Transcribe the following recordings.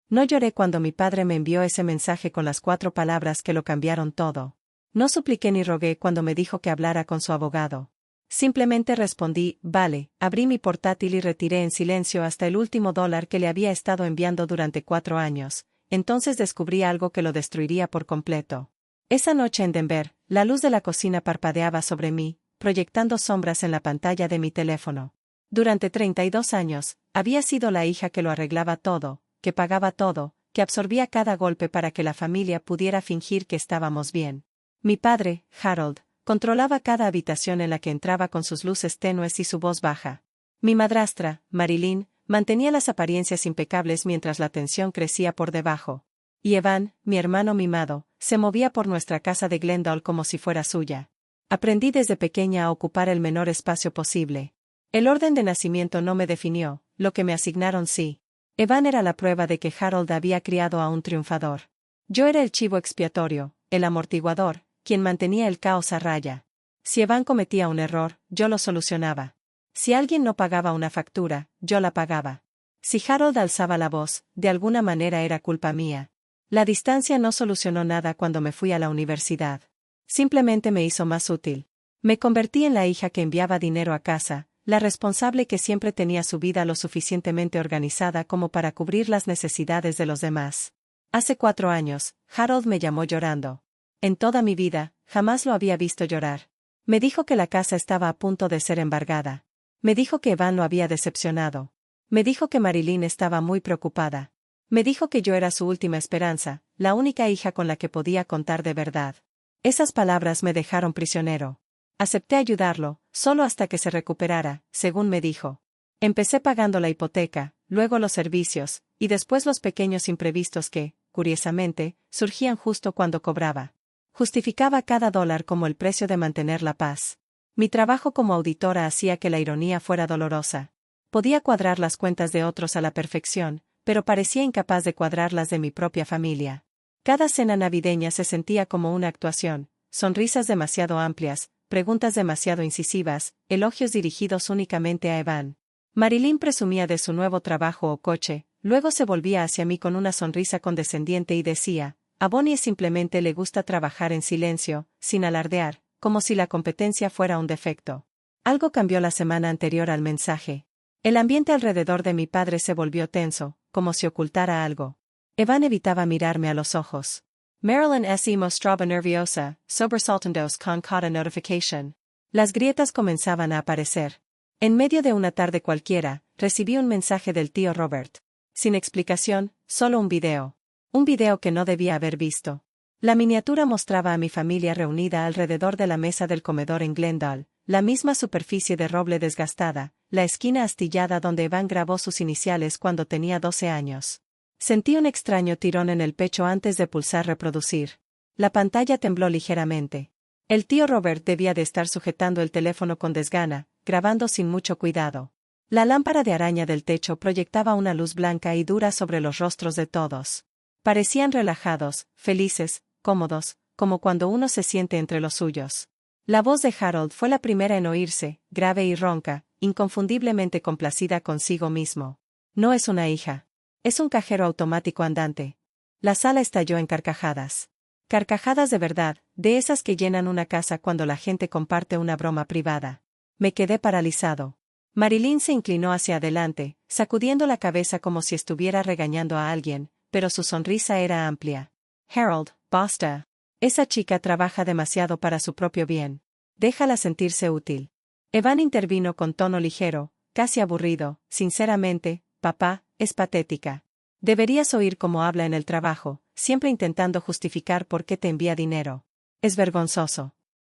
No lloré cuando mi padre me envió ese mensaje con las 4 palabras que lo cambiaron todo. No supliqué ni rogué cuando me dijo que hablara con su abogado. Simplemente respondí, vale, abrí mi portátil y retiré en silencio hasta el último dólar que le había estado enviando durante 4 años. Entonces descubrí algo que lo destruiría por completo. Esa noche en Denver, la luz de la cocina parpadeaba sobre mí, proyectando sombras en la pantalla de mi teléfono. Durante 32 años, había sido la hija que lo arreglaba todo, que pagaba todo, que absorbía cada golpe para que la familia pudiera fingir que estábamos bien. Mi padre, Harold, controlaba cada habitación en la que entraba con sus luces tenues y su voz baja. Mi madrastra, Marilyn, mantenía las apariencias impecables mientras la tensión crecía por debajo. Y Evan, mi hermano mimado, se movía por nuestra casa de Glendale como si fuera suya. Aprendí desde pequeña a ocupar el menor espacio posible. El orden de nacimiento no me definió, lo que me asignaron sí. Evan era la prueba de que Harold había criado a un triunfador. Yo era el chivo expiatorio, el amortiguador, quien mantenía el caos a raya. Si Evan cometía un error, yo lo solucionaba. Si alguien no pagaba una factura, yo la pagaba. Si Harold alzaba la voz, de alguna manera era culpa mía. La distancia no solucionó nada cuando me fui a la universidad. Simplemente me hizo más útil. Me convertí en la hija que enviaba dinero a casa, la responsable que siempre tenía su vida lo suficientemente organizada como para cubrir las necesidades de los demás. Hace 4 años, Harold me llamó llorando. En toda mi vida, jamás lo había visto llorar. Me dijo que la casa estaba a punto de ser embargada. Me dijo que Evan lo había decepcionado. Me dijo que Marilyn estaba muy preocupada. Me dijo que yo era su última esperanza, la única hija con la que podía contar de verdad. Esas palabras me dejaron prisionero. Acepté ayudarlo, solo hasta que se recuperara, según me dijo. Empecé pagando la hipoteca, luego los servicios, y después los pequeños imprevistos que, curiosamente, surgían justo cuando cobraba. Justificaba cada dólar como el precio de mantener la paz. Mi trabajo como auditora hacía que la ironía fuera dolorosa. Podía cuadrar las cuentas de otros a la perfección, pero parecía incapaz de cuadrarlas de mi propia familia. Cada cena navideña se sentía como una actuación, sonrisas demasiado amplias, preguntas demasiado incisivas, elogios dirigidos únicamente a Evan. Marilyn presumía de su nuevo trabajo o coche, luego se volvía hacia mí con una sonrisa condescendiente y decía, a Bonnie simplemente le gusta trabajar en silencio, sin alardear, como si la competencia fuera un defecto. Algo cambió la semana anterior al mensaje. El ambiente alrededor de mi padre se volvió tenso, como si ocultara algo. Evan evitaba mirarme a los ojos. Marilyn se mostraba nerviosa, sobresaltándose con cada notificación. Las grietas comenzaban a aparecer. En medio de una tarde cualquiera, recibí un mensaje del tío Robert. Sin explicación, solo un video. Un video que no debía haber visto. La miniatura mostraba a mi familia reunida alrededor de la mesa del comedor en Glendale, la misma superficie de roble desgastada, la esquina astillada donde Evan grabó sus iniciales cuando tenía 12 años. Sentí un extraño tirón en el pecho antes de pulsar reproducir. La pantalla tembló ligeramente. El tío Robert debía de estar sujetando el teléfono con desgana, grabando sin mucho cuidado. La lámpara de araña del techo proyectaba una luz blanca y dura sobre los rostros de todos. Parecían relajados, felices, cómodos, como cuando uno se siente entre los suyos. La voz de Harold fue la primera en oírse, grave y ronca, inconfundiblemente complacida consigo mismo. No es una hija. Es un cajero automático andante. La sala estalló en carcajadas. Carcajadas de verdad, de esas que llenan una casa cuando la gente comparte una broma privada. Me quedé paralizado. Marilyn se inclinó hacia adelante, sacudiendo la cabeza como si estuviera regañando a alguien, pero su sonrisa era amplia. Harold, basta. Esa chica trabaja demasiado para su propio bien. Déjala sentirse útil. Evan intervino con tono ligero, casi aburrido. Sinceramente, papá, es patética. Deberías oír cómo habla en el trabajo, siempre intentando justificar por qué te envía dinero. Es vergonzoso.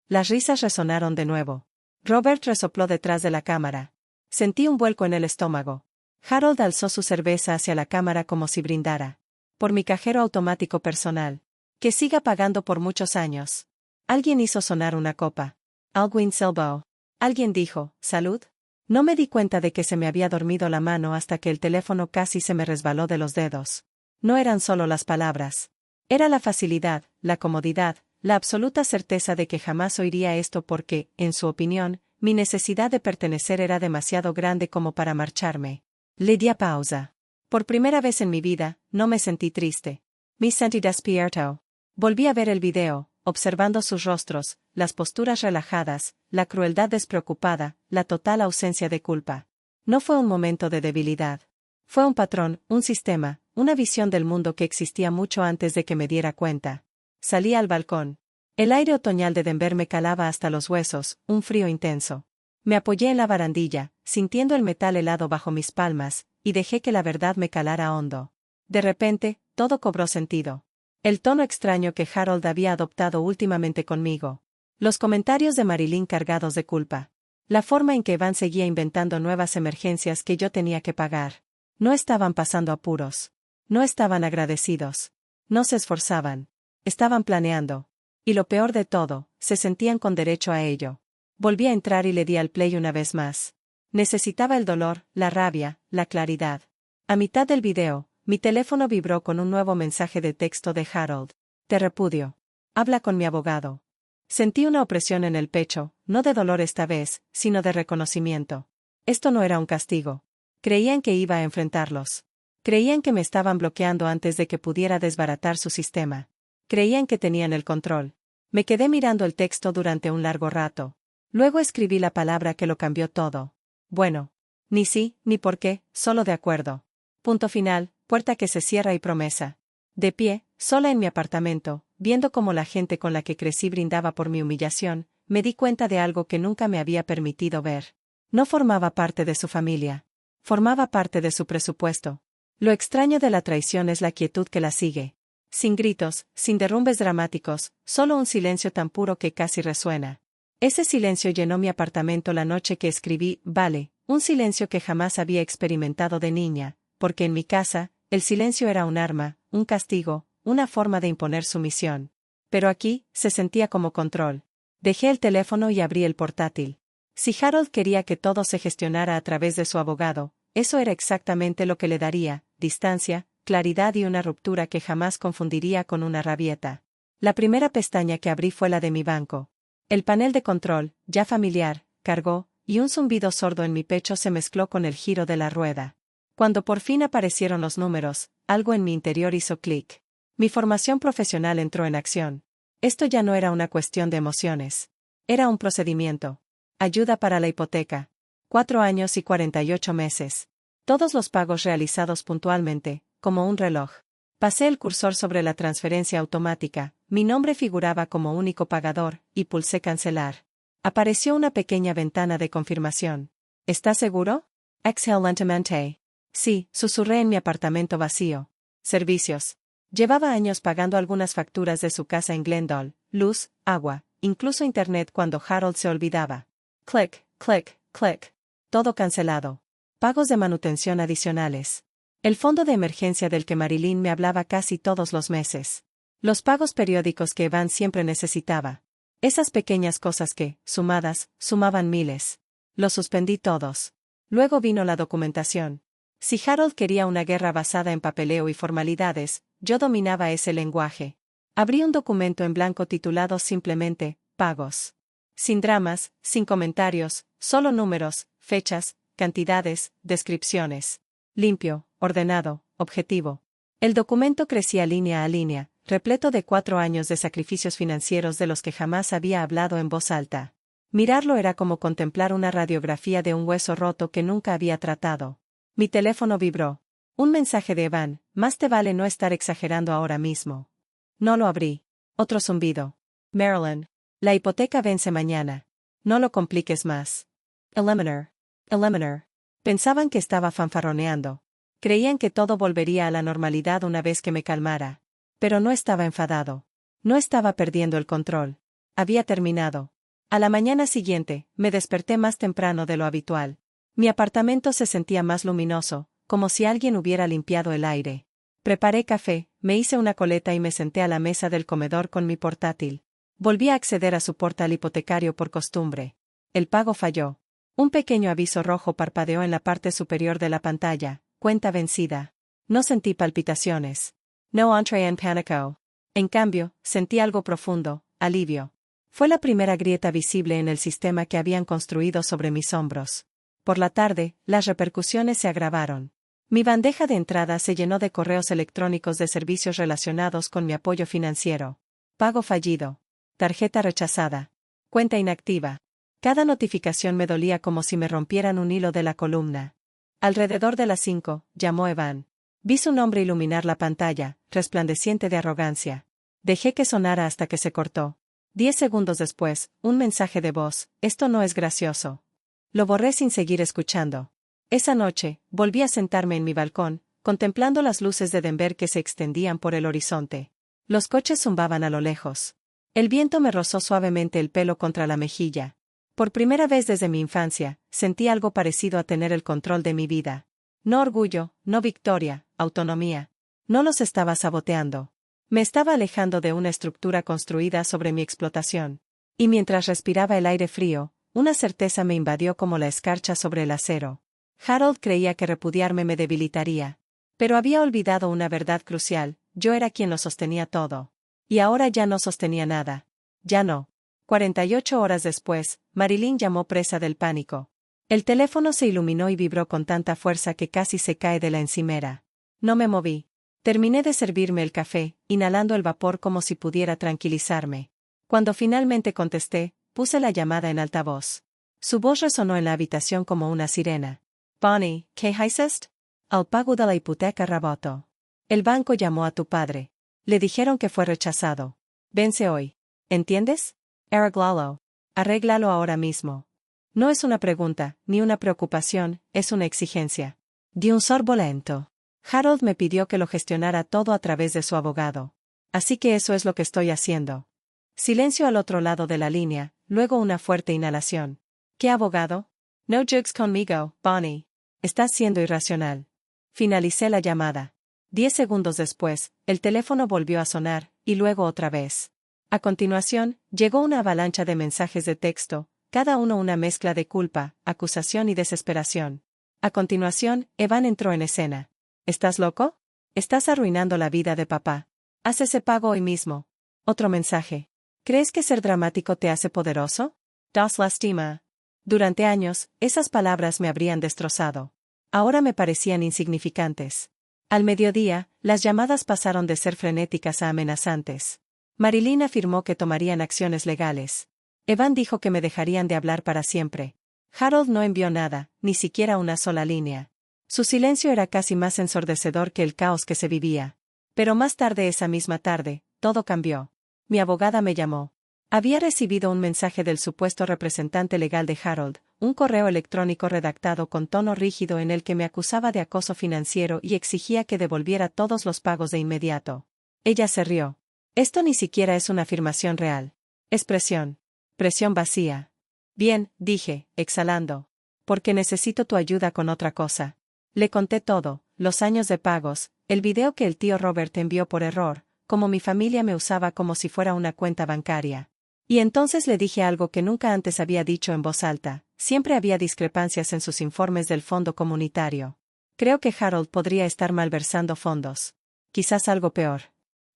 Las risas resonaron de nuevo. Robert resopló detrás de la cámara. Sentí un vuelco en el estómago. Harold alzó su cerveza hacia la cámara como si brindara. Por mi cajero automático personal. Que siga pagando por muchos años. Alguien hizo sonar una copa. Alwyn Selbow. Alguien dijo, ¿salud? No me di cuenta de que se me había dormido la mano hasta que el teléfono casi se me resbaló de los dedos. No eran solo las palabras. Era la facilidad, la comodidad, la absoluta certeza de que jamás oiría esto porque, en su opinión, mi necesidad de pertenecer era demasiado grande como para marcharme. Le di a pausa. Por primera vez en mi vida, no me sentí triste. Me sentí despierto. Volví a ver el video, observando sus rostros, las posturas relajadas, la crueldad despreocupada, la total ausencia de culpa. No fue un momento de debilidad. Fue un patrón, un sistema, una visión del mundo que existía mucho antes de que me diera cuenta. Salí al balcón. El aire otoñal de Denver me calaba hasta los huesos, un frío intenso. Me apoyé en la barandilla, sintiendo el metal helado bajo mis palmas, y dejé que la verdad me calara hondo. De repente, todo cobró sentido. El tono extraño que Harold había adoptado últimamente conmigo. Los comentarios de Marilyn cargados de culpa. La forma en que Evan seguía inventando nuevas emergencias que yo tenía que pagar. No estaban pasando apuros. No estaban agradecidos. No se esforzaban. Estaban planeando. Y lo peor de todo, se sentían con derecho a ello. Volví a entrar y le di al play una vez más. Necesitaba el dolor, la rabia, la claridad. A mitad del video, mi teléfono vibró con un nuevo mensaje de texto de Harold. Te repudio. Habla con mi abogado. Sentí una opresión en el pecho, no de dolor esta vez, sino de reconocimiento. Esto no era un castigo. Creían que iba a enfrentarlos. Creían que me estaban bloqueando antes de que pudiera desbaratar su sistema. Creían que tenían el control. Me quedé mirando el texto durante un largo rato. Luego escribí la palabra que lo cambió todo. Bueno. Ni sí, ni por qué, solo de acuerdo. Punto final, puerta que se cierra y promesa. De pie, sola en mi apartamento, viendo cómo la gente con la que crecí brindaba por mi humillación, me di cuenta de algo que nunca me había permitido ver. No formaba parte de su familia. Formaba parte de su presupuesto. Lo extraño de la traición es la quietud que la sigue. Sin gritos, sin derrumbes dramáticos, solo un silencio tan puro que casi resuena. Ese silencio llenó mi apartamento la noche que escribí, vale, un silencio que jamás había experimentado de niña, porque en mi casa, el silencio era un arma, un castigo, una forma de imponer sumisión. Pero aquí, se sentía como control. Dejé el teléfono y abrí el portátil. Si Harold quería que todo se gestionara a través de su abogado, eso era exactamente lo que le daría, distancia, claridad y una ruptura que jamás confundiría con una rabieta. La primera pestaña que abrí fue la de mi banco. El panel de control, ya familiar, cargó, y un zumbido sordo en mi pecho se mezcló con el giro de la rueda. Cuando por fin aparecieron los números, algo en mi interior hizo clic. Mi formación profesional entró en acción. Esto ya no era una cuestión de emociones. Era un procedimiento. Ayuda para la hipoteca. 4 años y 48 meses. Todos los pagos realizados puntualmente, como un reloj. Pasé el cursor sobre la transferencia automática, mi nombre figuraba como único pagador, y pulsé cancelar. Apareció una pequeña ventana de confirmación. ¿Estás seguro? Exhale lentamente. Sí, susurré en mi apartamento vacío. Servicios. Llevaba años pagando algunas facturas de su casa en Glendale, luz, agua, incluso internet cuando Harold se olvidaba. Clic, clic, clic. Todo cancelado. Pagos de manutención adicionales. El fondo de emergencia del que Marilyn me hablaba casi todos los meses. Los pagos periódicos que Evan siempre necesitaba. Esas pequeñas cosas que, sumadas, sumaban miles. Los suspendí todos. Luego vino la documentación. Si Harold quería una guerra basada en papeleo y formalidades, yo dominaba ese lenguaje. Abrí un documento en blanco titulado simplemente, pagos. Sin dramas, sin comentarios, solo números, fechas, cantidades, descripciones. Limpio, ordenado, objetivo. El documento crecía línea a línea, repleto de 4 años de sacrificios financieros de los que jamás había hablado en voz alta. Mirarlo era como contemplar una radiografía de un hueso roto que nunca había tratado. Mi teléfono vibró. Un mensaje de Evan, más te vale no estar exagerando ahora mismo. No lo abrí. Otro zumbido. Marilyn. La hipoteca vence mañana. No lo compliques más. Eliminar. Eliminar. Pensaban que estaba fanfarroneando. Creían que todo volvería a la normalidad una vez que me calmara. Pero no estaba enfadado. No estaba perdiendo el control. Había terminado. A la mañana siguiente, me desperté más temprano de lo habitual. Mi apartamento se sentía más luminoso, como si alguien hubiera limpiado el aire. Preparé café, me hice una coleta y me senté a la mesa del comedor con mi portátil. Volví a acceder a su portal hipotecario por costumbre. El pago falló. Un pequeño aviso rojo parpadeó en la parte superior de la pantalla. Cuenta vencida. No sentí palpitaciones. No entré en pánico. En cambio, sentí algo profundo, alivio. Fue la primera grieta visible en el sistema que habían construido sobre mis hombros. Por la tarde, las repercusiones se agravaron. Mi bandeja de entrada se llenó de correos electrónicos de servicios relacionados con mi apoyo financiero. Pago fallido. Tarjeta rechazada. Cuenta inactiva. Cada notificación me dolía como si me rompieran un hilo de la columna. Alrededor de las 5, llamó Evan. Vi su nombre iluminar la pantalla, resplandeciente de arrogancia. Dejé que sonara hasta que se cortó. 10 segundos después, un mensaje de voz: esto no es gracioso. Lo borré sin seguir escuchando. Esa noche, volví a sentarme en mi balcón, contemplando las luces de Denver que se extendían por el horizonte. Los coches zumbaban a lo lejos. El viento me rozó suavemente el pelo contra la mejilla. Por primera vez desde mi infancia, sentí algo parecido a tener el control de mi vida. No orgullo, no victoria, autonomía. No los estaba saboteando. Me estaba alejando de una estructura construida sobre mi explotación. Y mientras respiraba el aire frío, una certeza me invadió como la escarcha sobre el acero. Harold creía que repudiarme me debilitaría. Pero había olvidado una verdad crucial: yo era quien lo sostenía todo. Y ahora ya no sostenía nada. Ya no. 48 horas después, Marilyn llamó presa del pánico. El teléfono se iluminó y vibró con tanta fuerza que casi se cae de la encimera. No me moví. Terminé de servirme el café, inhalando el vapor como si pudiera tranquilizarme. Cuando finalmente contesté, puse la llamada en altavoz. Su voz resonó en la habitación como una sirena. Bonnie, ¿qué hiciste? El pago de la hipoteca rebotó. El banco llamó a tu padre. Le dijeron que fue rechazado. Vence hoy. ¿Entiendes? Arréglalo. Arréglalo ahora mismo. No es una pregunta, ni una preocupación, es una exigencia. Di un sorbo lento. Harold me pidió que lo gestionara todo a través de su abogado. Así que eso es lo que estoy haciendo. Silencio al otro lado de la línea, luego una fuerte inhalación. ¿Qué abogado? No juegues conmigo, Bonnie. Estás siendo irracional. Finalicé la llamada. 10 segundos después, el teléfono volvió a sonar, y luego otra vez. A continuación, llegó una avalancha de mensajes de texto, cada uno una mezcla de culpa, acusación y desesperación. A continuación, Evan entró en escena. ¿Estás loco? Estás arruinando la vida de papá. Haz ese pago hoy mismo. Otro mensaje. ¿Crees que ser dramático te hace poderoso? Das lastima. Durante años, esas palabras me habrían destrozado. Ahora me parecían insignificantes. Al mediodía, las llamadas pasaron de ser frenéticas a amenazantes. Marilyn afirmó que tomarían acciones legales. Evan dijo que me dejarían de hablar para siempre. Harold no envió nada, ni siquiera una sola línea. Su silencio era casi más ensordecedor que el caos que se vivía. Pero más tarde esa misma tarde, todo cambió. Mi abogada me llamó. Había recibido un mensaje del supuesto representante legal de Harold, un correo electrónico redactado con tono rígido en el que me acusaba de acoso financiero y exigía que devolviera todos los pagos de inmediato. Ella se rió. Esto ni siquiera es una afirmación real. Es presión. Presión vacía. Bien, dije, exhalando. Porque necesito tu ayuda con otra cosa. Le conté todo, los años de pagos, el video que el tío Robert envió por error, como mi familia me usaba como si fuera una cuenta bancaria. Y entonces le dije algo que nunca antes había dicho en voz alta: siempre había discrepancias en sus informes del fondo comunitario. Creo que Harold podría estar malversando fondos. Quizás algo peor.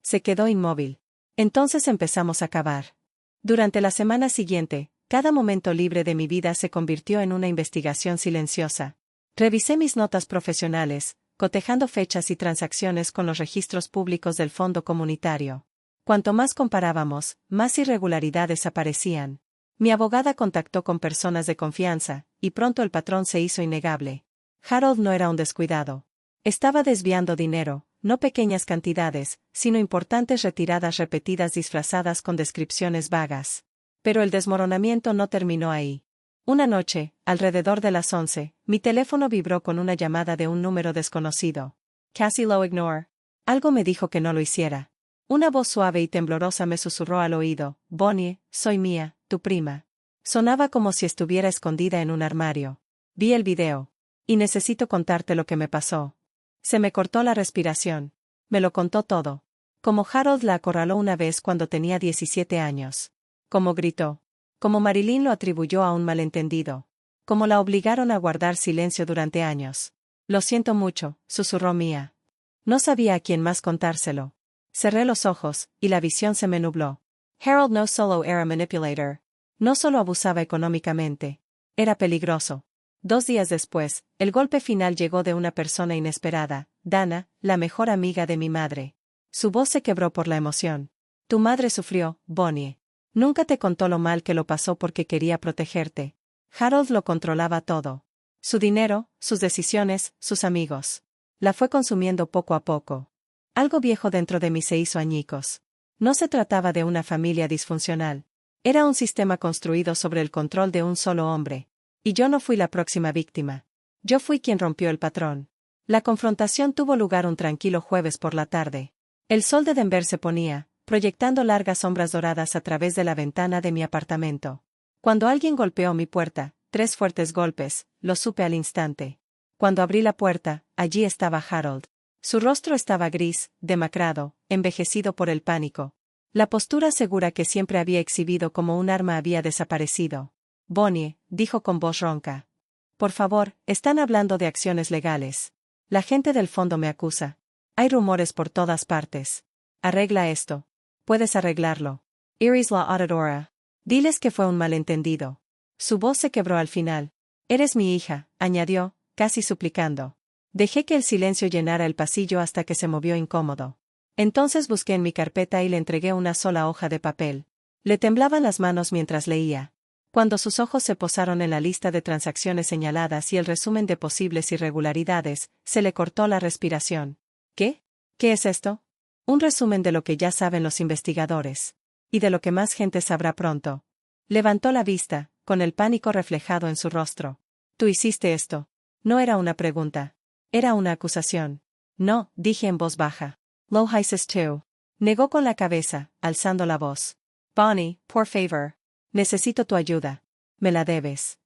Se quedó inmóvil. Entonces empezamos a cavar. Durante la semana siguiente, cada momento libre de mi vida se convirtió en una investigación silenciosa. Revisé mis notas profesionales, cotejando fechas y transacciones con los registros públicos del fondo comunitario. Cuanto más comparábamos, más irregularidades aparecían. Mi abogada contactó con personas de confianza, y pronto el patrón se hizo innegable. Harold no era un descuidado. Estaba desviando dinero, no pequeñas cantidades, sino importantes retiradas repetidas disfrazadas con descripciones vagas. Pero el desmoronamiento no terminó ahí. Una noche, alrededor de las 11, mi teléfono vibró con una llamada de un número desconocido. Casi lo ignoro. Algo me dijo que no lo hiciera. Una voz suave y temblorosa me susurró al oído: Bonnie, soy Mia, tu prima. Sonaba como si estuviera escondida en un armario. Vi el video. Y necesito contarte lo que me pasó. Se me cortó la respiración. Me lo contó todo. Como Harold la acorraló una vez cuando tenía 17 años. Como gritó. Como Marilyn lo atribuyó a un malentendido. Como la obligaron a guardar silencio durante años. Lo siento mucho, susurró Mia. No sabía a quién más contárselo. Cerré los ojos, y la visión se me nubló. Harold no solo era manipulator. No solo abusaba económicamente. Era peligroso. 2 días después, el golpe final llegó de una persona inesperada, Dana, la mejor amiga de mi madre. Su voz se quebró por la emoción. Tu madre sufrió, Bonnie. Nunca te contó lo mal que lo pasó porque quería protegerte. Harold lo controlaba todo. Su dinero, sus decisiones, sus amigos. La fue consumiendo poco a poco. Algo viejo dentro de mí se hizo añicos. No se trataba de una familia disfuncional. Era un sistema construido sobre el control de un solo hombre. Y yo no fui la próxima víctima. Yo fui quien rompió el patrón. La confrontación tuvo lugar un tranquilo jueves por la tarde. El sol de Denver se ponía, proyectando largas sombras doradas a través de la ventana de mi apartamento. Cuando alguien golpeó mi puerta, 3 fuertes golpes, lo supe al instante. Cuando abrí la puerta, allí estaba Harold. Su rostro estaba gris, demacrado, envejecido por el pánico. La postura segura que siempre había exhibido como un arma había desaparecido. Bonnie, dijo con voz ronca. Por favor, están hablando de acciones legales. La gente del fondo me acusa. Hay rumores por todas partes. Arregla esto. Puedes arreglarlo. Iris la audidora. Diles que fue un malentendido. Su voz se quebró al final. Eres mi hija, añadió, casi suplicando. Dejé que el silencio llenara el pasillo hasta que se movió incómodo. Entonces busqué en mi carpeta y le entregué una sola hoja de papel. Le temblaban las manos mientras leía. Cuando sus ojos se posaron en la lista de transacciones señaladas y el resumen de posibles irregularidades, se le cortó la respiración. ¿Qué? ¿Qué es esto? Un resumen de lo que ya saben los investigadores. Y de lo que más gente sabrá pronto. Levantó la vista, con el pánico reflejado en su rostro. Tú hiciste esto. No era una pregunta. Era una acusación. No, dije en voz baja. Lo hiciste tú. Negó con la cabeza, alzando la voz. Bonnie, por favor. Necesito tu ayuda. Me la debes.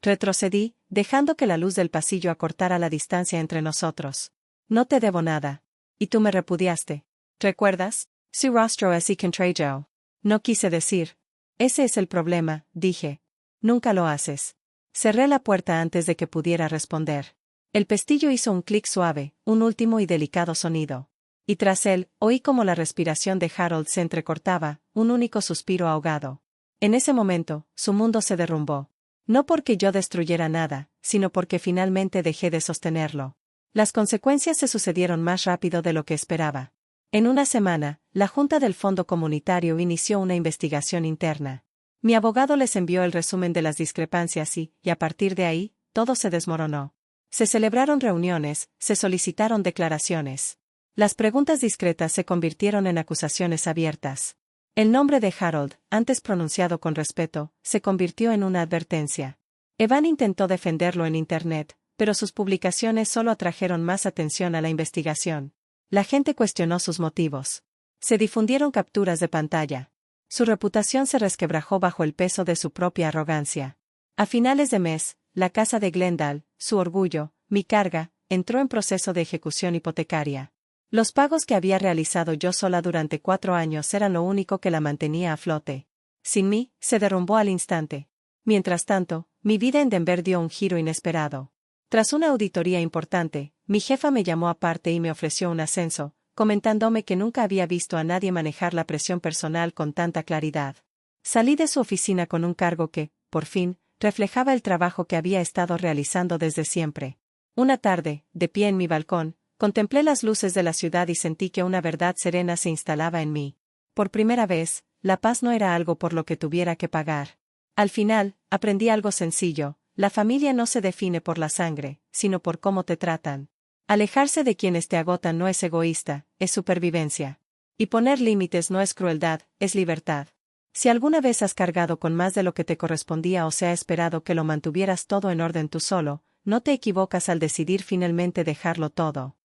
Retrocedí, dejando que la luz del pasillo acortara la distancia entre nosotros. No te debo nada. Y tú me repudiaste. ¿Recuerdas? Su rostro así contrajo. No quise decir. Ese es el problema, dije. Nunca lo haces. Cerré la puerta antes de que pudiera responder. El pestillo hizo un clic suave, un último y delicado sonido. Y tras él, oí como la respiración de Harold se entrecortaba, un único suspiro ahogado. En ese momento, su mundo se derrumbó. No porque yo destruyera nada, sino porque finalmente dejé de sostenerlo. Las consecuencias se sucedieron más rápido de lo que esperaba. En una semana, la Junta del Fondo Comunitario inició una investigación interna. Mi abogado les envió el resumen de las discrepancias y a partir de ahí, todo se desmoronó. Se celebraron reuniones, se solicitaron declaraciones. Las preguntas discretas se convirtieron en acusaciones abiertas. El nombre de Harold, antes pronunciado con respeto, se convirtió en una advertencia. Evan intentó defenderlo en Internet, pero sus publicaciones solo atrajeron más atención a la investigación. La gente cuestionó sus motivos. Se difundieron capturas de pantalla. Su reputación se resquebrajó bajo el peso de su propia arrogancia. A finales de mes, la casa de Glendale, su orgullo, mi carga, entró en proceso de ejecución hipotecaria. Los pagos que había realizado yo sola durante 4 años eran lo único que la mantenía a flote. Sin mí, se derrumbó al instante. Mientras tanto, mi vida en Denver dio un giro inesperado. Tras una auditoría importante, mi jefa me llamó aparte y me ofreció un ascenso, comentándome que nunca había visto a nadie manejar la presión personal con tanta claridad. Salí de su oficina con un cargo que, por fin, reflejaba el trabajo que había estado realizando desde siempre. Una tarde, de pie en mi balcón, contemplé las luces de la ciudad y sentí que una verdad serena se instalaba en mí. Por primera vez, la paz no era algo por lo que tuviera que pagar. Al final, aprendí algo sencillo: la familia no se define por la sangre, sino por cómo te tratan. Alejarse de quienes te agotan no es egoísta, es supervivencia. Y poner límites no es crueldad, es libertad. Si alguna vez has cargado con más de lo que te correspondía o se ha esperado que lo mantuvieras todo en orden tú solo, no te equivocas al decidir finalmente dejarlo todo.